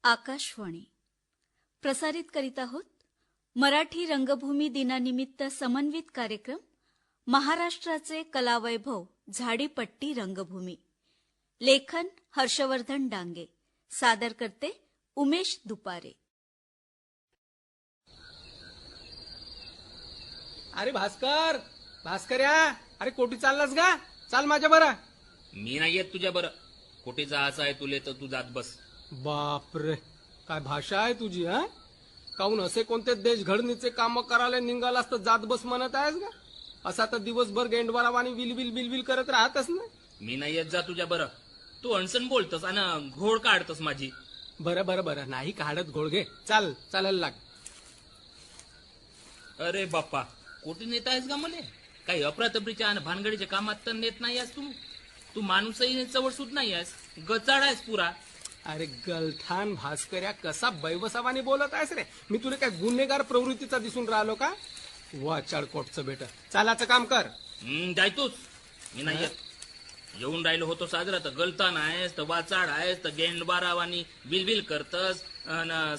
आकाशवाणी प्रसारित करीत आहोत मराठी रंगभूमी दिनानिमित्त समन्वित कार्यक्रम महाराष्ट्राचे कलावैभव झाडीपट्टी रंगभूमी. लेखन हर्षवर्धन डांगे. सादर करते उमेश दुपारे. अरे भास्कर, भास्कर या. अरे कोठी चाललास का? चाल माझ्या बरा. मी नाही येत तुझ्या बरं. कुठे जायचं आहे तुले तर तू जात बस. बापरे, काय भाषा आहे तुझी. हा, काहून असे कोणते देश घडणीचे काम करायला निघालास तर जात बस म्हणत आहेस का? असा तर दिवसभर गेंडवारावानी विलविल बिलविल करत राहतस ना. मी नाही येत जा तुझ्या बरं. तू अणसन बोलतस आणि घोड काढतस माझी. बरं बरं बरं, नाही काढत घोडगे. चाल, चालायला लाग. अरे बाप्पा, कुठे नेत आहेस का मले? काही अफरातफरीच्या आणि भानगडीच्या कामात तर नेत नाही आहेस तू. तू माणूसही चवड सुट नाही आहेस, गचाड आहेस पुरा. अरे गलथान भास्कर्या, कसा बैवसावानी बोलत आहेस रे. मी तुला काय गुन्हेगार प्रवृत्तीचा दिसून राहिलो का? वाचाळ कोटचं बेटा, चालाचं काम कर. जायतोच. मी नाही येत. येऊन राहिलो होतो साजरा तर गलतान आहेस, तर वाचाड आहेस, तर गेंड बारावानी बिलबिल करतस.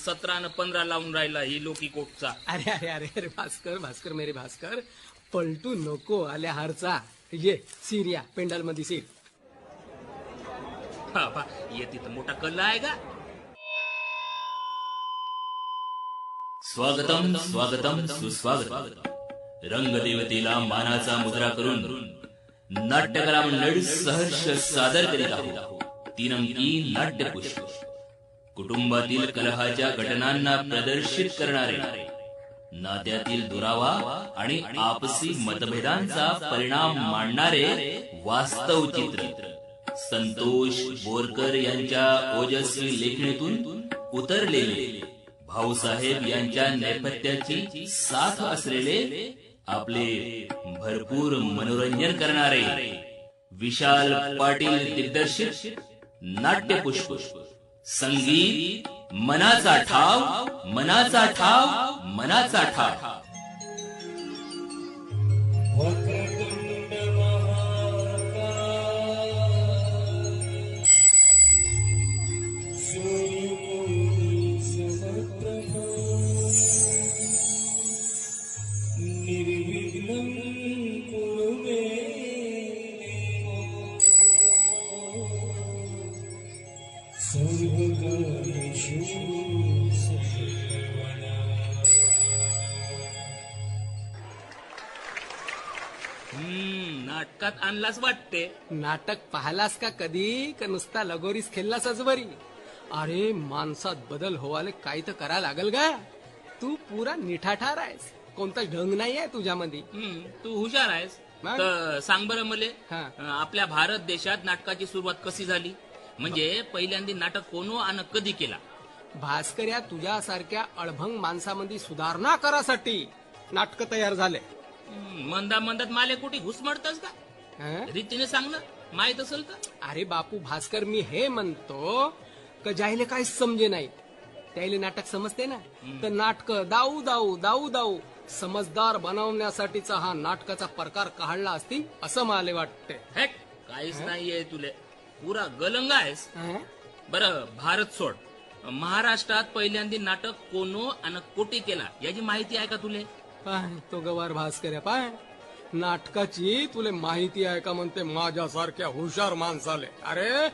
17 आणि 15 लावून राहिला ही लोकी कोटचा. अरे अरे अरे अरे भास्कर, भास्कर मेरे भास्कर, पलटू नको आल्या हारचा. ये सिरिया पेंडाल मध्ये सीर. हा, येते तर मोठा कल्ला आहे का? स्वागतम स्वागतम सुस्वागतम. रंगदेवतेला मानाचा मुद्रा करून नाट्यकला मंडळ सहर्ष सादर करीत आहोत 3 अंकी नाट्यपुष्प. कुटुंबातील कलहाच्या घटनांना प्रदर्शित करणारे, नात्यातील दुरावा आणि आपसी मतभेदांचा परिणाम मांडणारे वास्तव चित्र संतोष बोरकर यांच्या ओजस्वी लेखणीतून उतरलेले, भाऊसाहेब यांच्या नेपथ्याची साथ असलेले, आपले भरपूर मनोरंजन करणारे विशाल पाटील दिग्दर्शित नाट्यपुष्प. संगीत मनाचा ठाव, मनाचा ठाव, मनाचा ठाव. नाटकात आणलाच वाटते. नाटक पाहलास का कधी, का नुसता लगोरीस खेळलास अजवरी? अरे माणसात बदल व्हायला काही तर करा लागल का? तू पुरा निठाठार आहेस, कोणता ढंग नाही आहे तुझ्यामध्ये. तू हुशार आहेस. मग? तर सांग बरं मले, हा. आपल्या भारत देशात नाटकाची सुरुवात कशी झाली? म्हणजे पहिल्यांदा नाटक कोण आणि कधी केला? भास्कर्या, तुझ्यासारख्या अळभंग माणसामध्ये सुधारणा करासाठी नाटक तयार झाले. मंदा मंदात माले कुठे घुसमडतस का? हं? रीतीने सांग ना, माहित असेल तर. अरे बापू भास्कर, मी हे म्हणतो का ज्याला काही समजे नाही त्याला नाटक समजते ना. तर नाटक दाऊ दाऊ दाऊ दाऊ समजदार बनवण्यासाठीचा हा नाटकाचा प्रकार काढला असतील असं मला वाटते. हेट, काहीच नाहीये तुले, पुरा गलंग आहेस. हं? बरं, भारत सोड. महाराष्ट्रात पहिल्यांदा नाटक कोनो आणि कोटी केला याची माहिती आहे का तुले? पाय तो गवार भास्कर पाय, नाटकाची तुले माहिती आहे का म्हणते माझ्यासारख्या हुशार माणसाले. अरे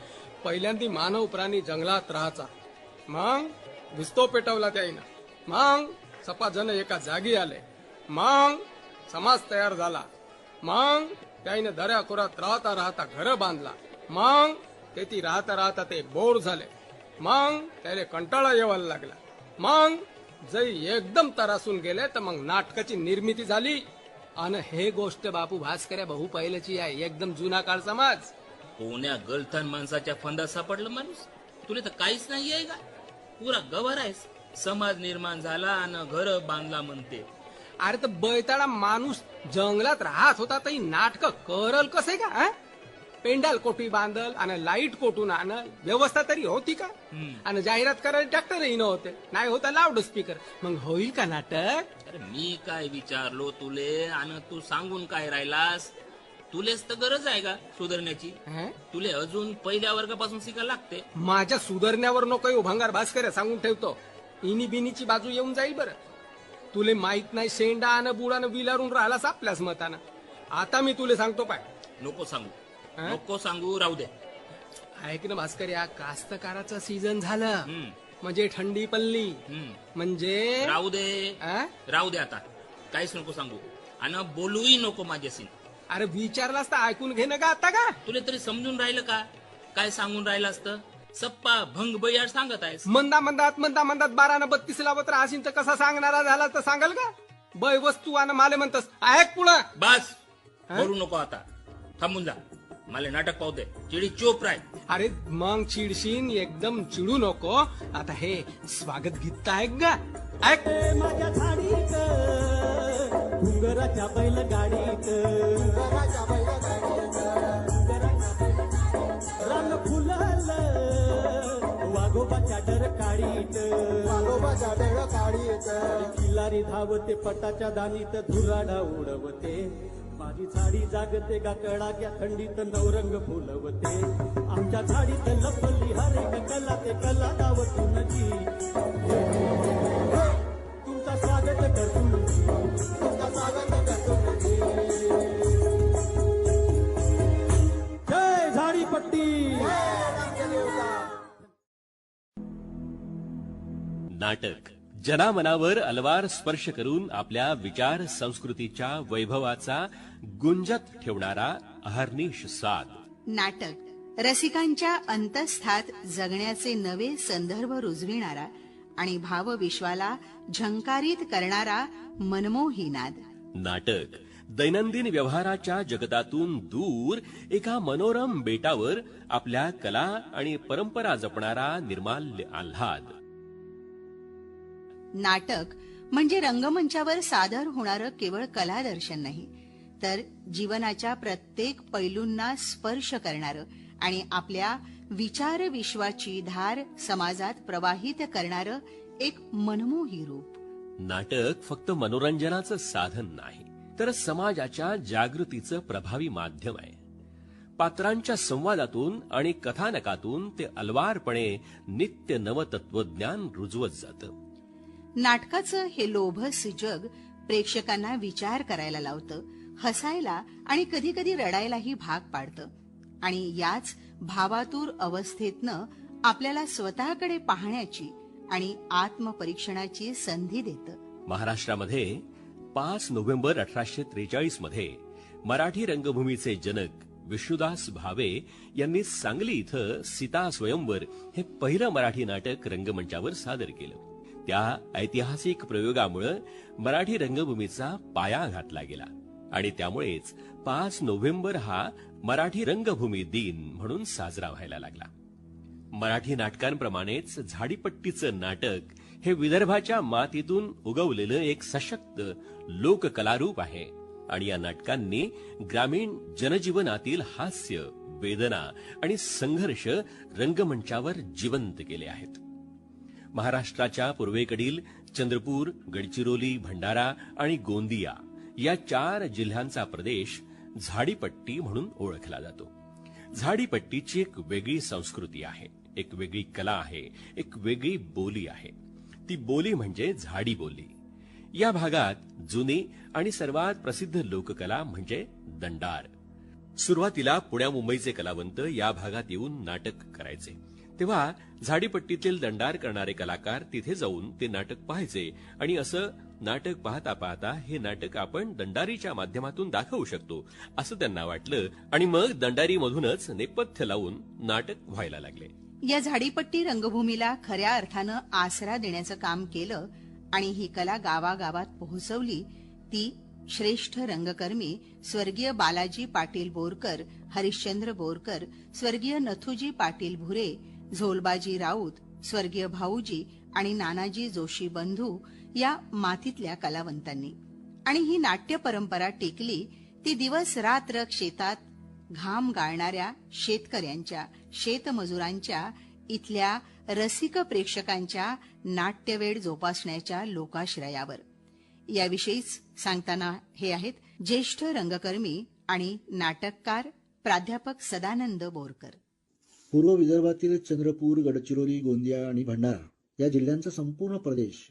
पहिल्यांदा मानव प्राणी जंगलात राहायचा, मग विस्तो पेटवला त्याईनं, मग 6 जण एका जागी आले, मग समाज तयार झाला, मग त्याईनं दऱ्या खोऱ्यात राहता राहता घर बांधला, मग तेथी राहता राहता ते बोर झाले, मग त्याला कंटाळा येवायला लागला, मग जरी एकदम तरासून गेले तर मग नाटकाची निर्मिती झाली. आणि हे गोष्ट बापू भास्कर्या बहु पहिल्याची आहे, एकदम जुना काळ समाज. कोण्या गलथान माणसाच्या फंदात सापडलं माणूस? तुला तर काहीच नाही आहे का? पुरा गवार आहेस. समाज निर्माण झाला आणि घर बांधला म्हणते. अरे तर बैताळा माणूस जंगलात राहत होता तरी नाटक करल कसे का? हं? पेंडाल कोठी बांधल आणि लाईट कोठून आणल, व्यवस्था तरी होती का? आणि जाहिरात करायला ट्रॅक्टरही नव्हते, नाही होता लाऊड स्पीकर, मग होईल का नाटक? अरे मी काय विचारलो तुले आणि तू सांगून काय राहिलास? तुलेच तर गरज आहे का सुधारण्याची? हं? तुले अजून पहिल्या वर्गापासून शिकायला लागते. माझ्या सुधारण्यावर नको येऊ भंगार भास्कर, सांगून ठेवतो. इनी बिनीची बाजू येऊन जाईल बरं. तुले माहित नाही शेंडा आणि बुडानं विलारून राहिलास आपल्याच मतानं. आता मी तुले सांगतो पाय. नको सांगू, हं? नको सांगू, राहू दे. ऐक ना भास्कर, या कास्तकाराचं सीझन झालं हम्म, म्हणजे थंडी पडली हम्म. म्हणजे राहू दे, अं? राहू दे आता. काहीच नको सांगू आणि बोलूही नको माझ्याशी. अरे विचारलास तर ऐकून घे ना का आता का? तुला तरी समजून राहिलं का काय सांगून राहिलं असतं? सप्पा भंग बयाड सांगत आहेस. मंदा मंदात 12:32 लावत राहशील तर कसा सांगणारा झाला तर सांगाल का? बय वस्तू आणि माले म्हणतस. ऐक पुढं. बस, हं? बोलू नको आता. थांबून जा, मला नाटक पाहू दे. चिडी चोप राय. अरे मग चिडशीन, एकदम चिडू नको. आता हे स्वागत गीत ऐक गा. ऐक. माझ्या झाडीत डुंगराच्या बैलगाडीत रान फुललं वाघोबाच्या डरकाळीत किल्लारी धावते पटाच्या दानीत धुराडा उडवते. माझी झाडी जागते गाकडाच्या थंडीत नवरंग फुलवते. आमच्या झाडीत लपली हरे कला ते कला गावतून जी तुमचा स्वागत करतो. जय झाडीपट्टी. नाटक जनामनावर अलवार स्पर्श करून आपल्या विचार संस्कृतीच्या वैभवाचा गुंजत ठेवणारा अहर्निश साद. नाटक रसिकांच्या अंतःस्थात जगण्याचे नवे संदर्भ रुजविणारा आणि भावविश्वाला झंकारित करणारा मनमोही नाद. नाटक दैनंदिन व्यवहाराच्या जगतातून दूर एका मनोरम बेटावर आपल्या कला आणि परंपरा जपणारा निर्माल्य आल्हाद. नाटक म्हणजे रंगमंचावर सादर होणारं केवळ कलादर्शन नाही, तर जीवनाच्या प्रत्येक पैलूंना स्पर्श करणारं आणि आपल्या विचार विश्वाची धार समाजात प्रवाहित करणारं एक मनमोही रूप. नाटक फक्त मनोरंजनाचं साधन नाही, तर समाजाच्या जागृतीचं प्रभावी माध्यम आहे. पात्रांच्या संवादातून आणि कथानकातून ते अलवारपणे नित्य नवतत्वज्ञान रुजवत जातं. नाटकाचं हे लोभस जग प्रेक्षकांना विचार करायला लावतं, हसायला आणि कधी कधी रडायलाही भाग पाडतं आणि याच भावातूर अवस्थेतनं आपल्याला स्वतःकडे पाहण्याची आणि आत्मपरीक्षणाची संधी देतं. महाराष्ट्रामध्ये 5 नोव्हेंबर 1843 मध्ये मराठी रंगभूमीचे जनक विष्णुदास भावे यांनी सांगली इथं सीता स्वयंवर हे पहिलं मराठी नाटक रंगमंचावर सादर केलं. त्या ऐतिहासिक प्रयोगामुळे मराठी रंगभूमीचा पाया घातला गेला आणि त्यामुळेच 5 नोव्हेंबर हा मराठी रंगभूमी दिन म्हणून साजरा व्हायला लागला. मराठी नाटकांप्रमाणेच झाडीपट्टीचं नाटक हे विदर्भाच्या मातीतून उगवलेलं एक सशक्त लोककलारूप आहे आणि या नाटकांनी ग्रामीण जनजीवनातील हास्य, वेदना आणि संघर्ष रंगमंचावर जिवंत केले आहेत. महाराष्ट्राच्या पूर्वेकडील चंद्रपूर, गडचिरोली, भंडारा आणि गोंदिया या 4 जिल्ह्यांचा प्रदेश झाडीपट्टी म्हणून ओळखला जातो. झाडीपट्टीची एक वेगळी संस्कृती आहे, एक वेगळी कला आहे, एक वेगळी बोली आहे. ती बोली म्हणजे झाडी बोली. या भागात जुनी आणि सर्वात प्रसिद्ध लोककला म्हणजे दंडार. सुरुवातीला पुण्या मुंबईचे कलावंत या भागात येऊन नाटक करायचे. तेव्हा झाडीपट्टीतील दंडार करणारे कलाकार तिथे जाऊन ते नाटक पाहायचे आणि असं नाटक पाहता पाहता हे नाटक आपण दंडारीच्या माध्यमातून दाखवू शकतो असं त्यांना वाटलं आणि मग दंडारीमधूनच नेपथ्य लावून नाटक व्हायला लागले. या झाडीपट्टी रंगभूमीला खऱ्या अर्थानं आसरा देण्याचं काम केलं आणि ही कला गावागावात पोहोचवली ती श्रेष्ठ रंगकर्मी स्वर्गीय बालाजी पाटील बोरकर, हरिश्चंद्र बोरकर, स्वर्गीय नथुजी पाटील भुरे, झोलबाजी राऊत, स्वर्गीय भाऊजी आणि नानाजी जोशी बंधू या मातीतल्या कलावंतांनी. आणि ही नाट्य परंपरा टिकली ती दिवस रात्र शेतात घाम गाळणाऱ्या शेतकऱ्यांच्या, शेतमजुरांच्या, इथल्या रसिक प्रेक्षकांच्या नाट्यवेड जोपासण्याच्या लोकाश्रयावर. याविषयीच सांगताना हे आहेत ज्येष्ठ रंगकर्मी आणि नाटककार प्राध्यापक सदानंद बोरकर. पूर्व विदर्भातील चंद्रपूर, गडचिरोली, गोंदिया आणि भंडारा या जिल्ह्यांचा संपूर्ण प्रदेश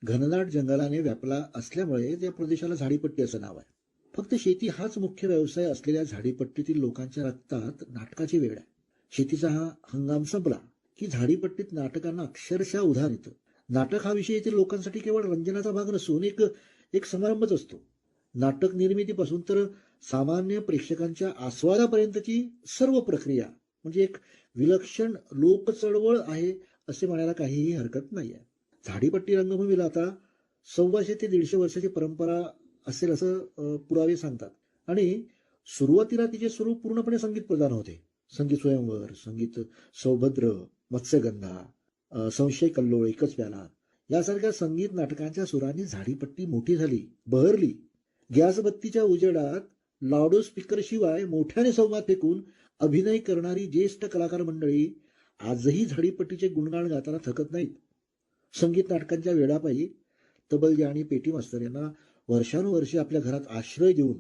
घनदाट जंगलाने व्यापला असल्यामुळे त्या प्रदेशाला झाडीपट्टी असं नाव आहे. फक्त शेती हाच मुख्य व्यवसाय असलेल्या झाडीपट्टीतील लोकांच्या रक्तात नाटकाची वेळ आहे. शेतीचा हा हंगाम संपला की झाडीपट्टीत नाटकांना अक्षरशः उधार येतं. नाटक हा विषय येथील लोकांसाठी केवळ रंजनाचा भाग नसून एक समारंभच असतो. नाटक निर्मितीपासून तर सामान्य प्रेक्षकांच्या आस्वादापर्यंतची सर्व प्रक्रिया म्हणजे एक विलक्षण लोक चळवळ आहे असे म्हणायला काहीही हरकत नाहीये. झाडीपट्टी रंगभूमीला आता 125 ते 150 वर्षाची परंपरा असेल असं पुरावे सांगतात. आणि सुरुवातीला तिचे स्वरूप पूर्णपणे संगीत प्रधान होते. संगीत स्वयंवर, संगीत सौभद्र, मत्स्यगंधा, संशय कल्लोळ, एकच प्याला यासारख्या संगीत नाटकांच्या सुरांनी झाडीपट्टी मोठी झाली, बहरली. गॅसबत्तीच्या उजेडात लाउड स्पीकर शिवाय मोठ्याने संवाद फेकून अभिनय करणारी ज्येष्ठ कलाकार मंडळी आजही झाडीपट्टीचे गुणगान गाताना थकत नाहीत. संगीत नाटकांच्या वेळापायी तबलजी आणि पेटी मास्तर यांना वर्षानुवर्षे आपल्या घरात आश्रय देऊन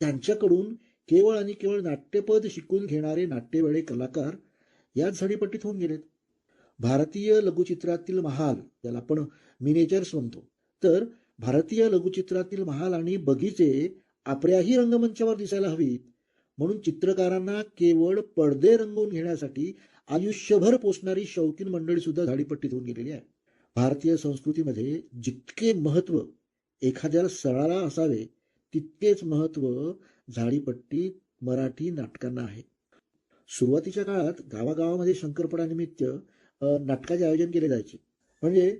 त्यांच्याकडून केवळ आणि केवळ नाट्यपद शिकून घेणारे नाट्यवेळे कलाकार याच झाडीपट्टीत होऊन गेलेत. भारतीय लघुचित्रातील महाल, ज्याला आपण मिनेचर्स म्हणतो, तर भारतीय लघुचित्रातील महाल आणि बगीचे आपल्याही रंगमंचावर दिसायला हवीत म्हणून चित्रकारांना केवळ पडदे रंगवून घेण्यासाठी आयुष्यभर पोचणारी शौकीन मंडळी सुद्धा झाडीपट्टीत होऊन गेलेली आहे. भारतीय संस्कृतीमध्ये जितके महत्व एखाद्या सणाला असावे तितकेच महत्व झाडीपट्टी मराठी नाटकांना आहे. सुरुवातीच्या काळात गावागावामध्ये शंकरपडानिमित्त नाटकाचे आयोजन केले जायचे. म्हणजे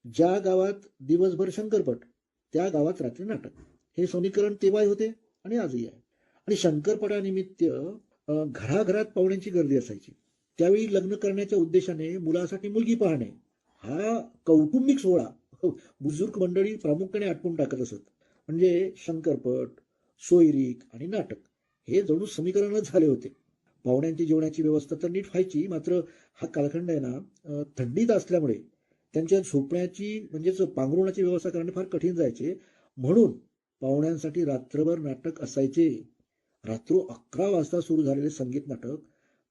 ज्या गावात दिवसभर शंकरपट त्या गावात रात्री नाटक, हे समीकरण तेव्हाही होते आणि आजही आहे. आणि शंकरपटानिमित्त घराघरात पाहुण्यांची गर्दी असायची. त्यावेळी लग्न करण्याच्या उद्देशाने मुलासाठी मुलगी पाहणे हा कौटुंबिक सोहळा बुजुर्ग मंडळी प्रामुख्याने आटपून टाकत असत. म्हणजे शंकरपट, सोयरीक आणि नाटक हे जणू समीकरणच झाले होते. पाहुण्यांची जेवणाची व्यवस्था तर नीट व्हायची, मात्र हा कालखंड आहे ना थंडीत असल्यामुळे त्यांच्या झोपण्याची म्हणजेच पांघरुणाची व्यवस्था करणे फार कठीण जायचे. म्हणून पाहुण्यांसाठी रात्रभर नाटक असायचे. रात्र 11 वाजता सुरू झालेले संगीत नाटक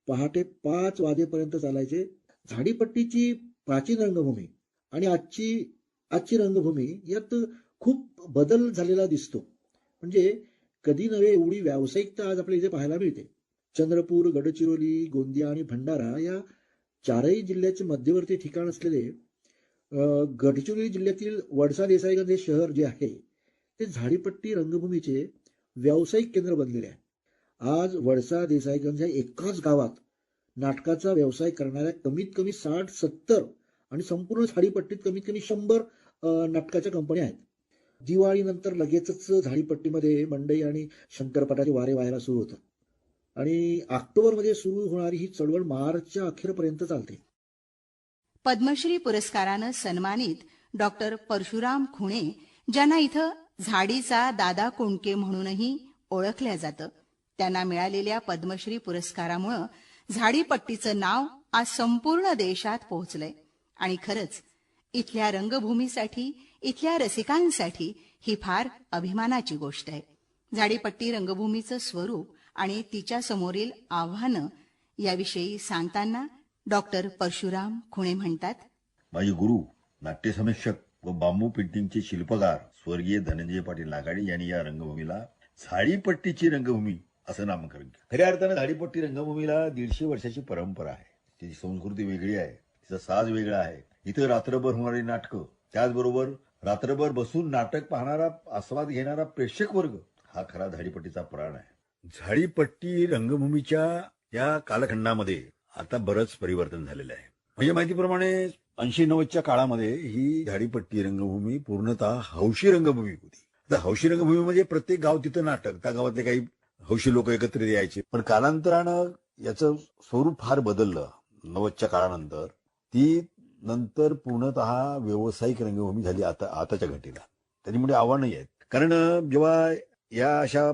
पहाटे 5 वाजेपर्यंत चालायचे. झाडीपट्टीची प्राचीन रंगभूमी आणि आजची रंगभूमी यात खूप बदल झालेला दिसतो. म्हणजे कधी नव्हे एवढी व्यावसायिकता आज आपल्या इथे पाहायला मिळते. चंद्रपूर, गडचिरोली, गोंदिया आणि भंडारा या चारही जिल्ह्याचे मध्यवर्ती ठिकाण असलेले गडचिरोली जिल्ह्यातील वडसा देसाईगंज हे शहर जे आहे ते झाडीपट्टी रंगभूमीचे व्यावसायिक केंद्र बनलेले आहे. आज वडसा देसाईगंज या एकाच गावात नाटकाचा व्यवसाय करणाऱ्या कमीत कमी 60-70 आणि संपूर्ण झाडीपट्टीत कमीत कमी 100 नाटकाच्या कंपन्या आहेत. दिवाळीनंतर लगेचच झाडीपट्टीमध्ये मंडई आणि शंकरपटाचे वारे व्हायला सुरू होतात आणि ऑक्टोबरमध्ये सुरू होणारी ही चळवळ मार्चच्या अखेरपर्यंत चालते. पद्मश्री पुरस्कारानं सन्मानित डॉक्टर परशुराम खुणे, ज्यांना इथं झाडीचा दादा कोंडके म्हणूनही ओळखल्या जातं, त्यांना मिळालेल्या पद्मश्री पुरस्कारामुळं झाडीपट्टीचं नाव आज संपूर्ण देशात पोहोचलंय. आणि खरंच इथल्या रंगभूमीसाठी, इथल्या रसिकांसाठी ही फार अभिमानाची गोष्ट आहे. झाडीपट्टी रंगभूमीचं स्वरूप आणि तिच्या समोरील आव्हानं याविषयी सांगताना डॉक्टर परशुराम खुणे म्हणतात, माझे गुरु, नाट्य समीक्षक व बांबू पेंटिंगचे शिल्पकार स्वर्गीय धनंजय पाटील नागाडे यांनी या रंगभूमीला झाडीपट्टीची रंगभूमी असं नामकरण केलं. खऱ्या अर्थानं झाडीपट्टी रंगभूमीला 150 वर्षाची परंपरा आहे. तिची संस्कृती वेगळी आहे, तिचा साज वेगळा आहे. इथं रात्रभर होणारी नाटकं, त्याचबरोबर रात्रभर बसून नाटक पाहणारा, आस्वाद घेणारा प्रेक्षक वर्ग हा खरा झाडीपट्टीचा प्राण आहे. झाडीपट्टी रंगभूमीच्या या कालखंडामध्ये आता बरंच परिवर्तन झालेलं आहे. माझ्या माहितीप्रमाणे 80-90च्या काळामध्ये ही झाडीपट्टी रंगभूमी पूर्णतः हौशी रंगभूमी होती. आता हौशी रंगभूमी म्हणजे प्रत्येक गाव तिथं नाटक, त्या गावातले काही हौशी लोक एकत्रित यायचे. पण कालांतरानं याचं स्वरूप फार बदललं. 90च्या काळानंतर ती नंतर पूर्णतः व्यावसायिक रंगभूमी झाली आताच्या घटीला. त्याच्यामुळे आव्हानही आहेत. कारण जेव्हा या अशा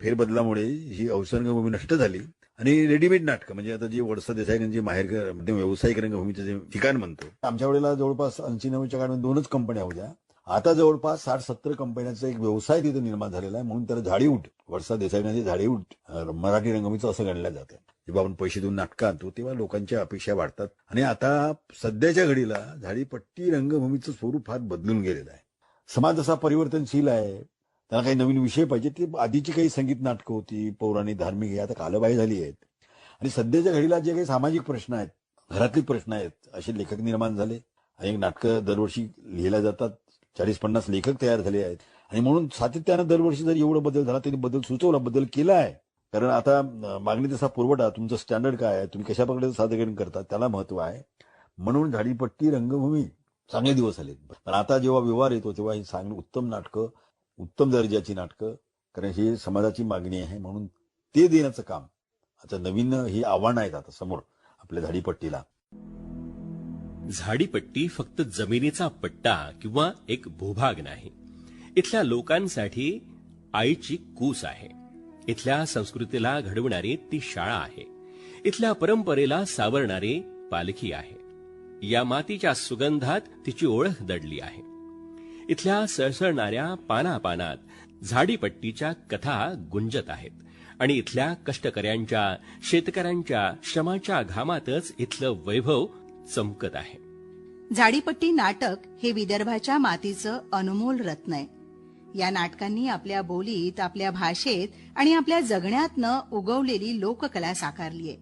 फेरबदलामुळे ही हौशी रंगभूमी नष्ट झाली आणि रेडीमेड नाटकं म्हणजे आता जी वडसा देसाईगंज जे व्यावसायिक रंगभूमीचं जे ठिकाण म्हणतो, आमच्या वेळेला जवळपास 80-90च्या काळामध्ये 2च कंपन्या होत्या आता जवळपास 60-70 कंपन्यांचा एक व्यवसाय तिथे निर्माण झालेला आहे. म्हणून त्याला झाडीऊट, वर्षा देसाईंचे झाडीऊट मराठी रंगभूमीचं असं गणलं जातं. जेव्हा आपण पैसे देऊन नाटकं आणतो तेव्हा लोकांच्या अपेक्षा वाढतात आणि आता सध्याच्या घडीला झाडीपट्टी रंगभूमीचं स्वरूप फार बदलून गेलेलं आहे. समाज असा परिवर्तनशील आहे, त्याला काही नवीन विषय पाहिजे. ती आधीची काही संगीत नाटकं होती, पौराणिक धार्मिक, हे आता कालबाह्य झाली आहेत. आणि सध्याच्या घडीला जे काही सामाजिक प्रश्न आहेत, घरातले प्रश्न आहेत, असे लेखक निर्माण झाले. अनेक नाटकं दरवर्षी लिहिल्या जातात. 40-50 लेखक तयार झाले आहेत आणि म्हणून सातत्यानं दरवर्षी जर एवढा बदल झाला, त्यांनी बदल सुचवला, बदल केला आहे. कारण आता मागणी तसा पुरवठा, तुमचं स्टँडर्ड काय आहे, तुम्ही कशा प्रकारे सादरीकरण करता, त्याला महत्व आहे. म्हणून झाडीपट्टी रंगभूमी चांगले दिवस आले. पण आता जेव्हा व्यवहार येतो तेव्हा ही चांगली उत्तम नाटकं, उत्तम दर्जाची नाटकं, कारण ही समाजाची मागणी आहे, म्हणून ते देण्याचं काम आता नवीन ही आव्हानं आहेत आता समोर आपल्या झाडीपट्टीला. झाडीपट्टी फक्त जमिनीचा पट्टा किंवा एक भूभाग नाही. इथल्या लोकांसाठी आईची कूस आहे. इथल्या संस्कृतीला घडवणारी ती शाळा आहे. इथल्या परंपरेला सावरणारी पालखी आहे. या मातीच्या सुगंधात तिची ओळख दडली आहे. इथल्या सळसळणाऱ्या पानापानात झाडीपट्टीच्या कथा गुंजत आहेत आणि इथल्या कष्टकऱ्यांच्या, शेतकऱ्यांच्या श्रमाच्या घामातच इथलं वैभव चमकत आहे. झाडीपट्टी नाटक हे विदर्भाच्या मातीचं अनमोल रत्न आहे. या नाटकांनी आपल्या बोलीत, आपल्या भाषेत आणि आपल्या जगण्यातनं उगवलेली लोककला साकारली आहे.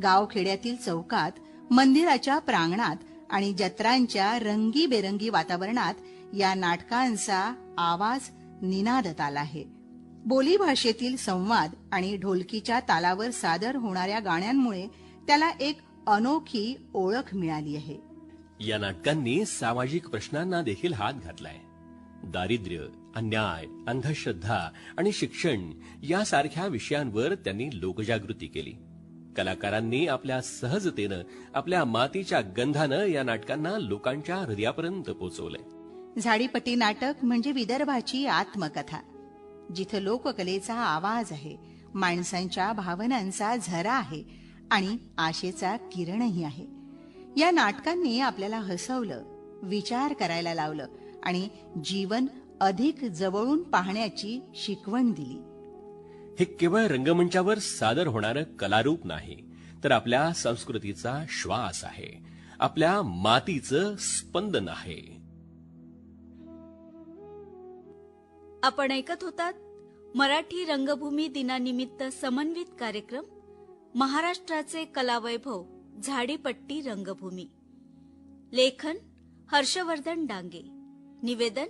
गावखेड्यातील चौकात, मंदिराच्या प्रांगणात आणि जत्रांच्या रंगीबेरंगी वातावरणात या नाटकांचा आवाज निनादत आला आहे. बोलीभाषेतील संवाद आणि ढोलकीच्या तालावर सादर होणाऱ्या गाण्यांमुळे त्याला एक अनोखी ओळख मिळाली आहे. या नाटकांनी सामाजिक प्रश्नांना देखील हात घातलाय. दारिद्र्य, अन्याय, अंधश्रद्धा आणि शिक्षण यासारख्या विषयांवर त्यांनी लोकजागृती केली. कलाकारांनी आपल्या सहजतेनं, आपल्या मातीच्या गंधानं या नाटकांना लोकांच्या हृदयापर्यंत पोहोचवलंय. झाडीपट्टी नाटक म्हणजे विदर्भाची आत्मकथा, जिथं लोककलेचा आवाज आहे, माणसांच्या भावनांचा झरा आहे आणि आशेचा किरणही आहे. या नाटकांनी आपल्याला हसवलं, विचार करायला लावलं आणि जीवन अधिक जवळून पाहण्याची शिकवण दिली. हे केवळ रंगमंचावर सादर होणारं कलारूप नाही, तर आपल्या संस्कृतीचा श्वास आहे, आपल्या मातीचं स्पंदन आहे. आपण ऐकत होतात मराठी रंगभूमी दिनानिमित्त समन्वित कार्यक्रम महाराष्ट्राचे कलावैभव झाडीपट्टी रंगभूमी. लेखन हर्षवर्धन डांगे, निवेदन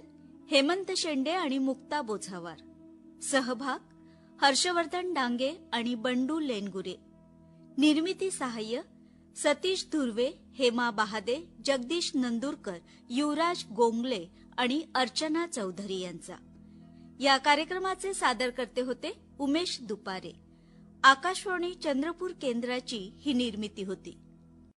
हेमंत शेंडे आणि मुक्ता बोझावार, सहभाग हर्षवर्धन डांगे आणि बंडू लेनगुरे, निर्मिती सहाय्य सतीश धुर्वे, हेमा बहादे, जगदीश नंदुरकर, युवराज गोंगले आणि अर्चना चौधरी यांचा. या कार्यक्रमाचे सादरकर्ते होते उमेश दुपारे. आकाशवाणी चंद्रपूर केंद्राची ही निर्मिती होती.